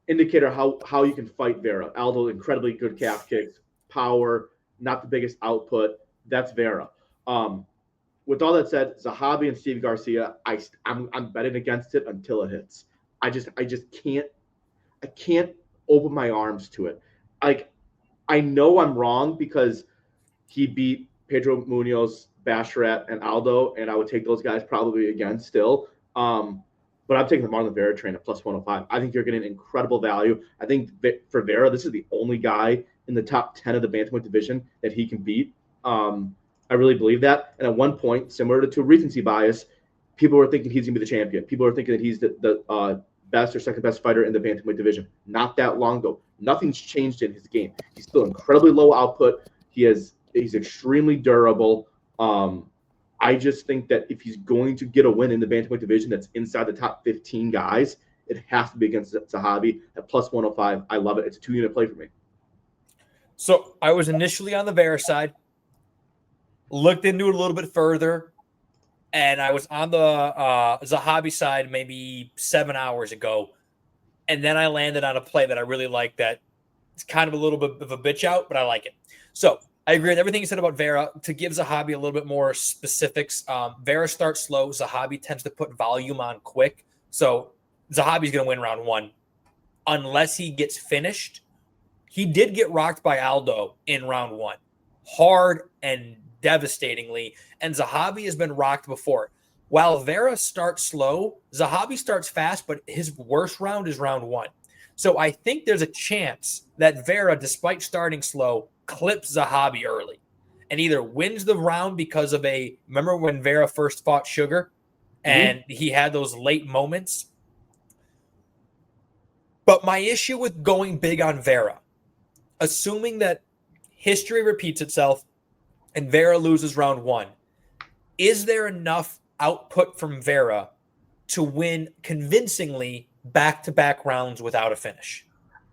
indicator how you can fight Vera. Aldo, incredibly good calf kicks, power, not the biggest output. That's Vera. With all that said, Zahabi and Steve Garcia, I'm betting against it until it hits. I just can't open my arms to it. Like, I know I'm wrong because he beat Pedro Munoz, Basharat, and Aldo, and I would take those guys probably again still. but I'm taking the Marlon Vera train at plus 105. I think you're getting incredible value. I think for Vera, this is the only guy in the top 10 of the bantamweight division that he can beat. I really believe that. And at one point, similar to recency bias, people were thinking he's going to be the champion. People were thinking that he's the best or second best fighter in the bantamweight division. Not that long ago. Nothing's changed in his game. He's still incredibly low output. He's extremely durable. I just think that if he's going to get a win in the bantamweight division that's inside the top 15 guys, it has to be against Zahabi at plus 105. I love it. It's a 2-unit play for me. So I was initially on the Vera side, looked into it a little bit further, and I was on the Zahabi side maybe 7 hours ago. And then I landed on a play that I really like that it's kind of a little bit of a bitch out, but I like it. So I agree with everything you said about Vera. To give Zahabi a little bit more specifics, Vera starts slow. Zahabi tends to put volume on quick. So Zahabi's going to win round 1 unless he gets finished. He did get rocked by Aldo in round 1. Hard and devastatingly. And Zahabi has been rocked before. While Vera starts slow, Zahabi starts fast, but his worst round is round 1. So I think there's a chance that Vera, despite starting slow, clips Zahabi early and either wins the round because of remember when Vera first fought Sugar and he had those late moments? But my issue with going big on Vera, assuming that history repeats itself and Vera loses round 1, is there enough output from Vera to win convincingly back-to-back rounds without a finish?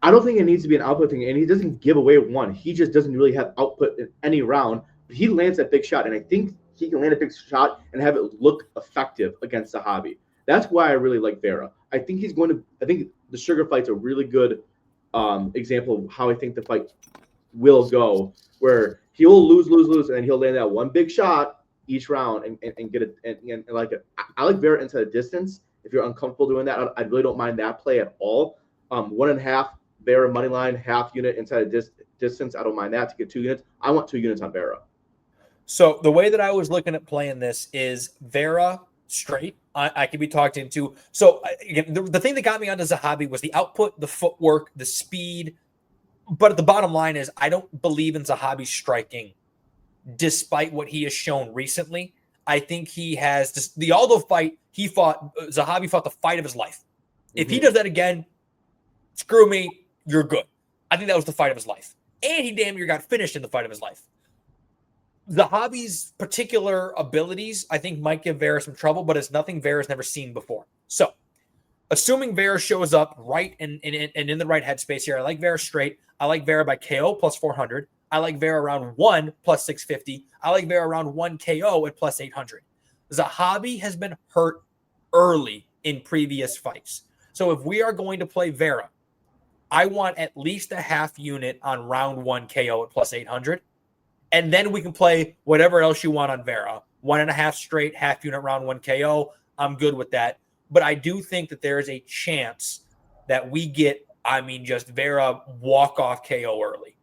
I don't think it needs to be an output thing, and he doesn't give away one. He just doesn't really have output in any round. But he lands that big shot, and I think he can land a big shot and have it look effective against Zahabi. That's why I really like Vera. I think the Sugar fight's a really good example of how I think the fight will go, where he'll lose, and then he'll land that one big shot each round and get it and like it. I like Vera inside the distance. If you're uncomfortable doing that, I really don't mind that play at all. 1.5 Vera money line, half unit inside a distance. I don't mind that to get 2 units. I want 2 units on Vera. So the way that I was looking at playing this is Vera straight. I could be talked into. So again, the thing that got me onto Zahabi was the output, the footwork, the speed. But the bottom line is I don't believe in Zahabi's striking, despite what he has shown recently. I think he has the Aldo fight. Zahabi fought the fight of his life. If he does that again, screw me, you're good. I think that was the fight of his life. And he damn near got finished in the fight of his life. Zahabi's particular abilities, I think, might give Vera some trouble, but it's nothing Vera's never seen before. So, assuming Vera shows up right and in the right headspace here, I like Vera straight. I like Vera by KO plus 400. I like Vera round 1 plus 650. I like Vera round 1 KO at plus 800. Zahabi has been hurt early in previous fights. So if we are going to play Vera, I want at least a half unit on round 1 KO at plus 800. And then we can play whatever else you want on Vera. 1.5 straight, half unit round 1 KO. I'm good with that. But I do think that there is a chance that we get, just Vera walk-off KO early.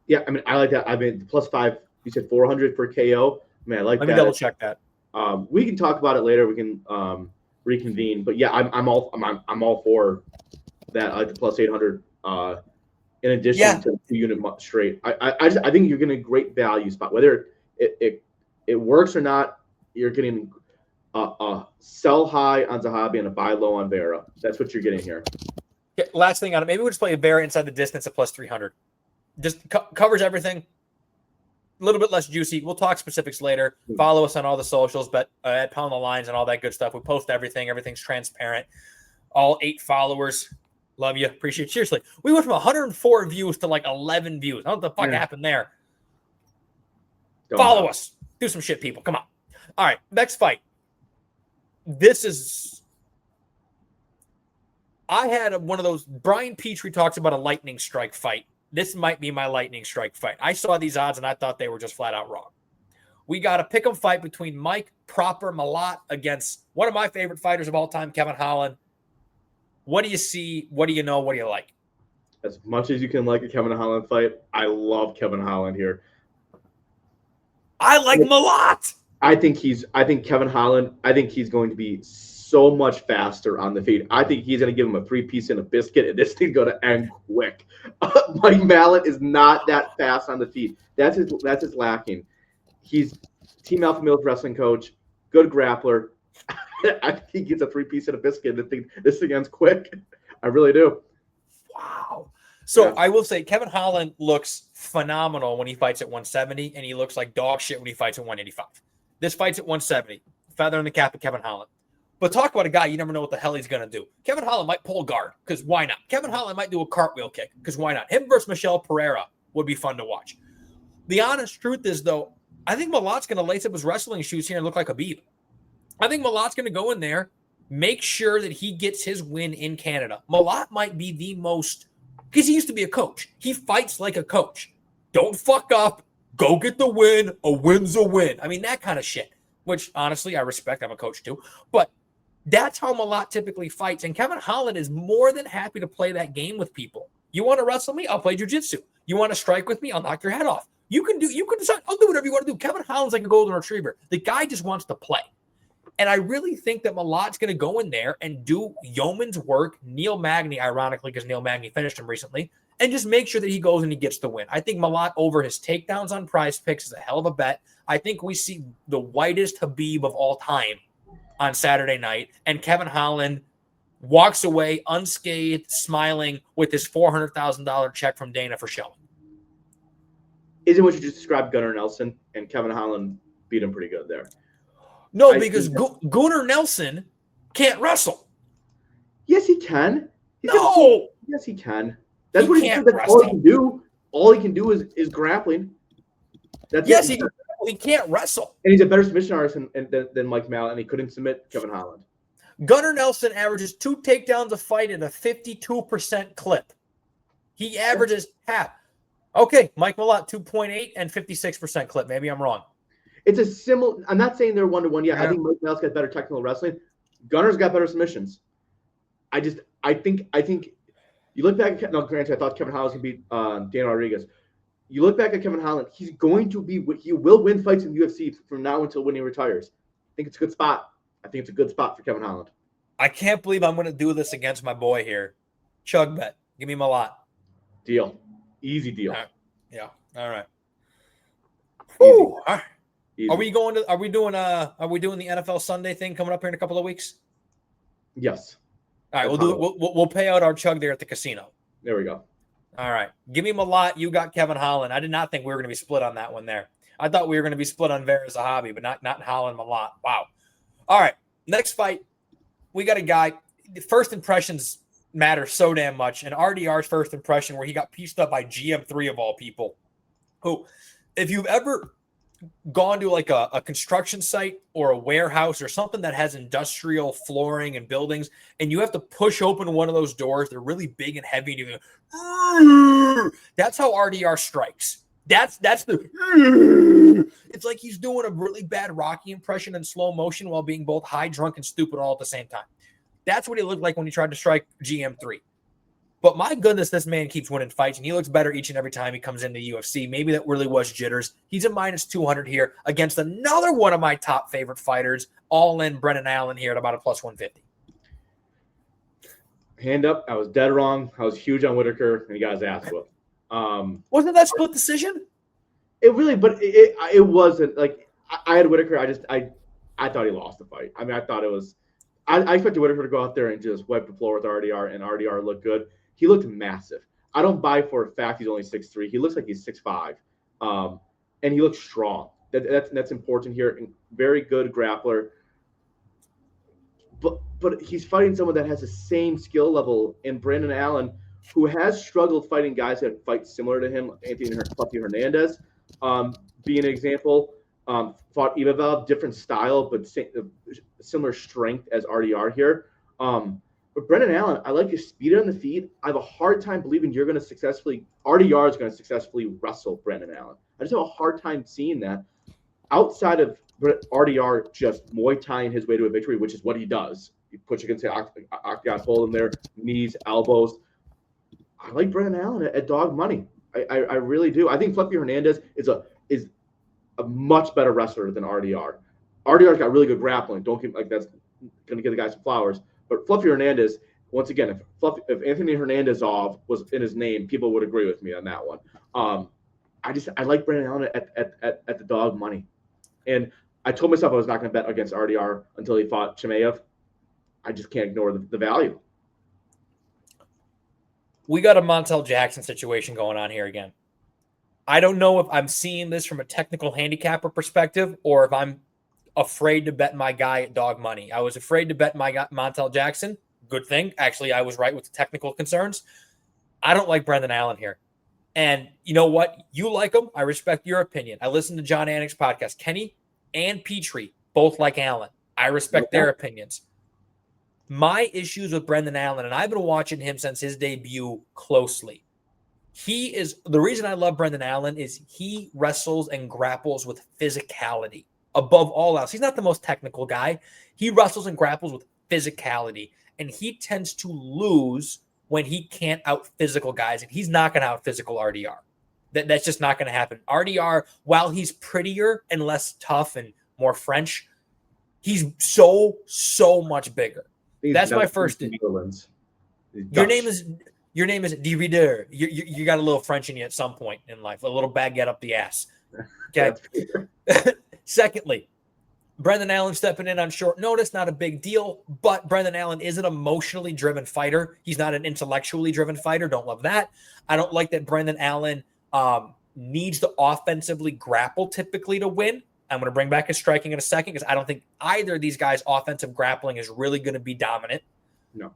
Yeah, I like that. Plus 5, you said 400 for KO. I like that. Let me double check that. We can talk about it later. We can reconvene. But yeah, I'm all for that. I like the plus 800 in addition to the 2-unit straight. I think you're getting a great value spot. Whether it works or not, you're getting a sell high on Zahabi and a buy low on Vera. That's what you're getting here. Okay, last thing on it. Maybe we'll just play a Vera inside the distance at plus 300. Just covers everything. A little bit less juicy. We'll talk specifics later. Follow us on all the socials, but at Pound the Lines and all that good stuff. We post everything. Everything's transparent. All 8 followers. Love you. Appreciate it. Seriously. We went from 104 views to like 11 views. I don't know what the fuck happened there. Follow us. Do some shit, people. Come on. All right. Next fight. I had one of those. Brian Petrie talks about a lightning strike fight. This might be my lightning strike fight. I saw these odds and I thought they were just flat out wrong. We got a pick'em fight between Mike Proper Malat against one of my favorite fighters of all time, Kevin Holland. What do you see? What do you know? What do you like? As much as you can like a Kevin Holland fight, I love Kevin Holland here. I like Malat. I think Kevin Holland, I think he's going to be so much faster on the feet. I think he's going to give him a 3-piece and a biscuit, and this thing's going to end quick. Mike Malott is not that fast on the feet. That's his lacking. He's Team Alpha Male's wrestling coach, good grappler. I think he gets a 3-piece and a biscuit. This thing ends quick. I really do. Wow. So I will say Kevin Holland looks phenomenal when he fights at 170, and he looks like dog shit when he fights at 185. This fight's at 170. Feather in the cap of Kevin Holland. But talk about a guy you never know what the hell he's going to do. Kevin Holland might pull guard, because why not? Kevin Holland might do a cartwheel kick, because why not? Him versus Michelle Pereira would be fun to watch. The honest truth is, though, I think Malott's going to lace up his wrestling shoes here and look like Khabib. I think Malott's going to go in there, make sure that he gets his win in Canada. Malott might be the most, because he used to be a coach. He fights like a coach. Don't fuck up. Go get the win. A win's a win. I mean, that kind of shit, which honestly I respect. I'm a coach too. But that's how Malott typically fights. And Kevin Holland is more than happy to play that game with people. You want to wrestle me? I'll play jiu-jitsu. You want to strike with me? I'll knock your head off. You can decide. I'll do whatever you want to do. Kevin Holland's like a golden retriever. The guy just wants to play. And I really think that Malott's going to go in there and do yeoman's work, Neil Magny, ironically, because Neil Magny finished him recently, and just make sure that he goes and he gets the win. I think Malott over his takedowns on Prize Picks is a hell of a bet. I think we see the whitest Khabib of all time on Saturday night, and Kevin Holland walks away unscathed, smiling with his $400,000 check from Dana for showing. Isn't what you just described Gunnar Nelson, and Kevin Holland beat him pretty good there. No, because Gunnar Nelson can't wrestle. Yes, he can. Yes, he can. That's what he said. That's all he can do. All he can do is grappling. That's yes, he can't wrestle. And he's a better submission artist than Mike Malott, and he couldn't submit Kevin Holland. Gunnar Nelson averages 2 takedowns a fight at a 52% clip. He averages half. Okay, Mike Malott, 2.8 and 56% clip. Maybe I'm wrong. It's a similar. I'm not saying they're 1-to-1 yet. Yeah. I think Mike Mallott's got better technical wrestling. Gunnar's got better submissions. I think you look back at, granted, I thought Kevin Holland was going to beat Dan Rodriguez. You look back at Kevin Holland, he will win fights in the UFC from now until when he retires. I think it's a good spot. I think it's a good spot for Kevin Holland. I can't believe I'm going to do this against my boy here. Chug bet. Give me Malott. Deal. Easy deal. Yeah. All right. Easy. All right. Easy. Are we doing the NFL Sunday thing coming up here in a couple of weeks? Yes. All right, we'll pay out our chug there at the casino. There we go. All right. Give me Malott. You got Kevin Holland. I did not think we were going to be split on that one there. I thought we were going to be split on Vera Zahabi, but not Holland Malott. Wow. All right. Next fight, we got a guy. The first impressions matter so damn much. And RDR's first impression where he got pieced up by GM3 of all people, who, if you've ever gone to like a construction site or a warehouse or something that has industrial flooring and buildings, and you have to push open one of those doors, they're really big and heavy, and you go, that's how RDR strikes. That's the it's like he's doing a really bad Rocky impression in slow motion while being both high, drunk, and stupid all at the same time. That's what he looked like when he tried to strike GM3. But my goodness, this man keeps winning fights, and he looks better each and every time he comes into UFC. Maybe that really was jitters. He's a minus 200 here against another one of my top favorite fighters, all in Brendan Allen here at about a plus 150. Hand up. I was dead wrong. I was huge on Whitaker, and he got his ass whooped. Wasn't that split decision? It really, but it wasn't. Like, I had Whitaker. I thought he lost the fight. I mean, I thought it was. I expected Whitaker to go out there and just wipe the floor with RDR, and RDR looked good. He looked massive. I don't buy for a fact he's only 6'3". He looks like he's 6'5", and he looks strong. That's important here. Very good grappler. But he's fighting someone that has the same skill level in Brandon Allen, who has struggled fighting guys that fight similar to him. Anthony Hernandez, being an example. Fought Ivavel, different style, but similar strength as RDR here. But Brendan Allen, I like his speed on the feet. I have a hard time believing RDR is going to successfully wrestle Brendan Allen. I just have a hard time seeing that outside of RDR just Muay Thai his way to a victory, which is what he does. He puts you against the octagon, hold him there, knees, elbows. I like Brendan Allen at dog money. I really do. I think Felipe Hernandez is a much better wrestler than RDR. RDR's got really good grappling. Don't get like that's going to give the guy some flowers. But Fluffy Hernandez, once again, if Anthony Hernandezov was in his name, people would agree with me on that one. I like Brandon Allen at the dog money, and I told myself I was not going to bet against RDR until he fought Chimaev. I just can't ignore the value. We got a Montel Jackson situation going on here again. I don't know if I'm seeing this from a technical handicapper perspective or if I'm afraid to bet my guy at dog money. I was afraid to bet my guy Montel Jackson. Good thing. Actually, I was right with the technical concerns. I don't like Brendan Allen here. And you know what? You like him. I respect your opinion. I listened to John Anik's podcast. Kenny and Petrie both like Allen. I respect their opinions. My issues with Brendan Allen, and I've been watching him since his debut closely. The reason I love Brendan Allen is he wrestles and grapples with physicality above all else. He's not the most technical guy. He wrestles and grapples with physicality, and he tends to lose when he can't out physical guys, and he's not going to out physical RDR. That's just not going to happen. RDR, while he's prettier and less tough and more French, he's so much bigger. That's my first. Your name is De Rieder. You got a little French in you at some point in life, a little baguette up the ass. Okay. Secondly, Brendan Allen stepping in on short notice, not a big deal, but Brendan Allen is an emotionally driven fighter. He's not an intellectually driven fighter. Don't love that. I don't like that Brendan Allen needs to offensively grapple typically to win. I'm going to bring back his striking in a second because I don't think either of these guys' offensive grappling is really going to be dominant. No.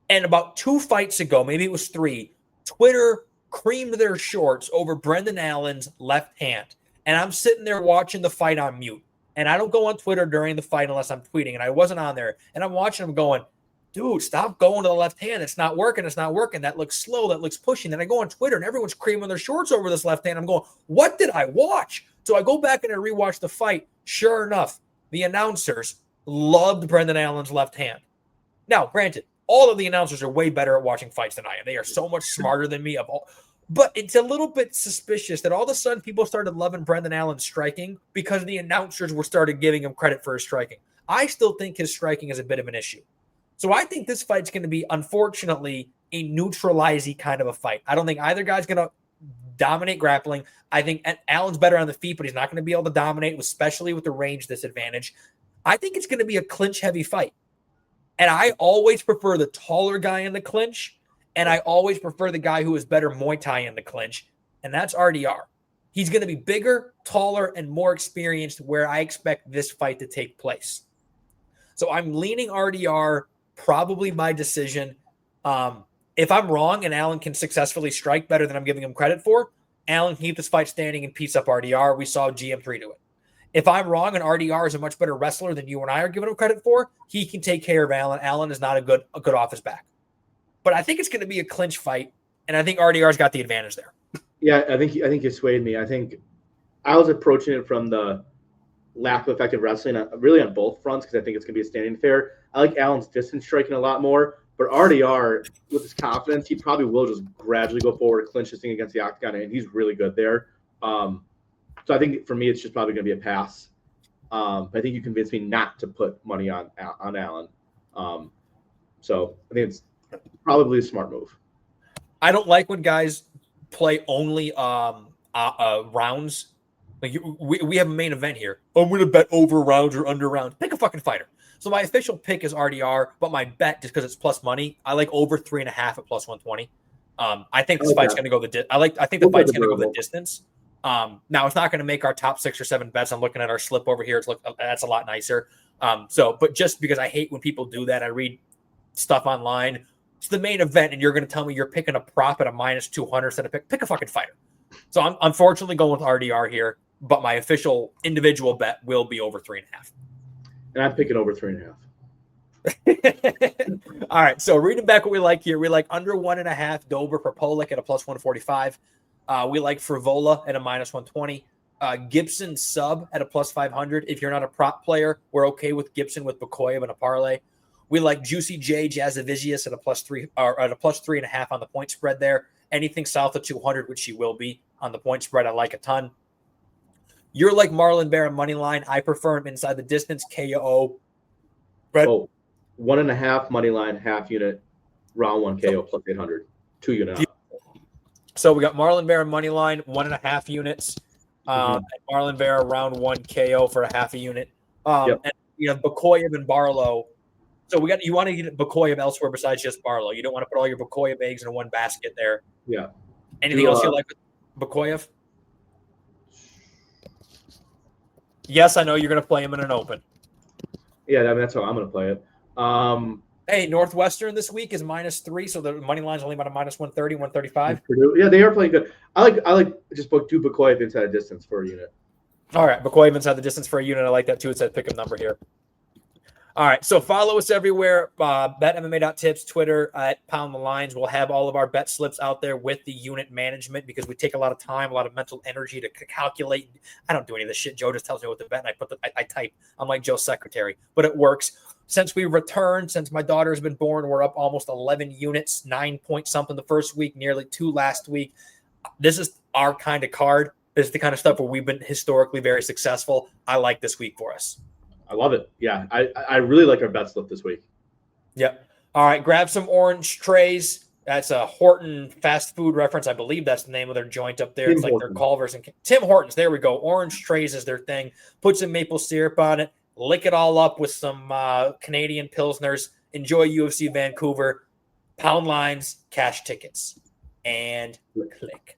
And about 2 fights ago, maybe it was 3, Twitter creamed their shorts over Brendan Allen's left hand. And I'm sitting there watching the fight on mute. And I don't go on Twitter during the fight unless I'm tweeting. And I wasn't on there. And I'm watching him going, dude, stop going to the left hand. It's not working. It's not working. That looks slow. That looks pushing. Then I go on Twitter and everyone's creaming their shorts over this left hand. I'm going, what did I watch? So I go back and I rewatch the fight. Sure enough, the announcers loved Brendan Allen's left hand. Now, granted, all of the announcers are way better at watching fights than I am. They are so much smarter than me. But it's a little bit suspicious that all of a sudden people started loving Brendan Allen's striking because the announcers were started giving him credit for his striking. I still think his striking is a bit of an issue. So I think this fight's going to be, unfortunately, a neutralizing kind of a fight. I don't think either guy's going to dominate grappling. I think Allen's better on the feet, but he's not going to be able to dominate, especially with the range disadvantage. I think it's going to be a clinch-heavy fight. And I always prefer the taller guy in the clinch, and I always prefer the guy who is better Muay Thai in the clinch, and that's RDR. He's going to be bigger, taller, and more experienced where I expect this fight to take place. So I'm leaning RDR, probably by decision. If I'm wrong and Allen can successfully strike better than I'm giving him credit for, Allen can keep this fight standing and piece up RDR. We saw GM3 do it. If I'm wrong and RDR is a much better wrestler than you and I are giving him credit for, he can take care of Allen. Allen is not a good off his back. But I think it's going to be a clinch fight, and I think RDR's got the advantage there. Yeah, I think you swayed me. I think I was approaching it from the lack of effective wrestling, really on both fronts, because I think it's going to be a standing affair. I like Allen's distance striking a lot more, but RDR, with his confidence, he probably will just gradually go forward, clinch this thing against the octagon, and he's really good there. So I think for me, it's just probably going to be a pass. I think you convinced me not to put money on Allen. So I think it's probably a smart move. I don't like when guys play only rounds. Like we have a main event here. I'm going to bet over rounds or under rounds. Pick a fucking fighter. So my official pick is RDR, but my bet, just because it's plus money, I like over 3.5 at plus 120. I think this fight's going to go I think the fight's going to go the distance. Now it's not going to make our top 6 or 7 bets. I'm looking at our slip over here. That's a lot nicer. But just because I hate when people do that, I read stuff online. It's the main event, and you're going to tell me you're picking a prop at a minus 200 instead of pick a fucking fighter. So I'm unfortunately going with RDR here, but my official individual bet will be over 3.5. And I'm picking over 3.5. All right. So reading back what we like here, we like under 1.5 Dober for Polak at a plus 145. We like Frivola at a minus 120. Gibson sub at a plus 500. If you're not a prop player, we're okay with Gibson with Bakoyev and a parlay. We like Juicy J Jazavizius at a plus 3 or at a plus 3.5 on the point spread there. Anything south of 200, which she will be on the point spread, I like a ton. You're like Marlon Barron money line. I prefer him inside the distance. KO. Right. Oh, 1.5 money line, half unit, round one KO plus 800, 2 unit. So we got Marlon Vera money line, 1.5 units. And Marlon Vera round one KO for a half a unit. Yep. And you have Bakoyev and Barlow. So you want to get Bakoyev elsewhere besides just Barlow. You don't want to put all your Bakoyev eggs in one basket there. Yeah. Anything else you like with Bakoyev? Yes, I know you're going to play him in an open. Yeah, I mean, that's how I'm going to play it. Hey, Northwestern this week is -3, so the money line's only about a -130, 135. Yeah, they are playing good. I like just do Bakoyev inside a distance for a unit. All right, Bakoyev inside the distance for a unit. I like that too. It's that pick 'em number here. All right, so follow us everywhere. BetMMA.tips, Twitter at Pound the Lines. We'll have all of our bet slips out there with the unit management because we take a lot of time, a lot of mental energy to calculate. I don't do any of this shit. Joe just tells me what to bet, and I type. I'm like Joe's secretary, but it works. Since we returned, since my daughter has been born, we're up almost 11 units, 9 point something the first week, nearly 2 last week. This is our kind of card. This is the kind of stuff where we've been historically very successful. I like this week for us. I love it. Yeah, I really like our bet slip this week. Yep. All right, grab some orange trays. That's a Horton fast food reference. I believe that's the name of their joint up there. It's like their Culver's and Tim Hortons. There we go. Orange trays is their thing. Put some maple syrup on it. Lick it all up with some Canadian Pilsners. Enjoy UFC Vancouver. Pound lines, cash tickets. And click.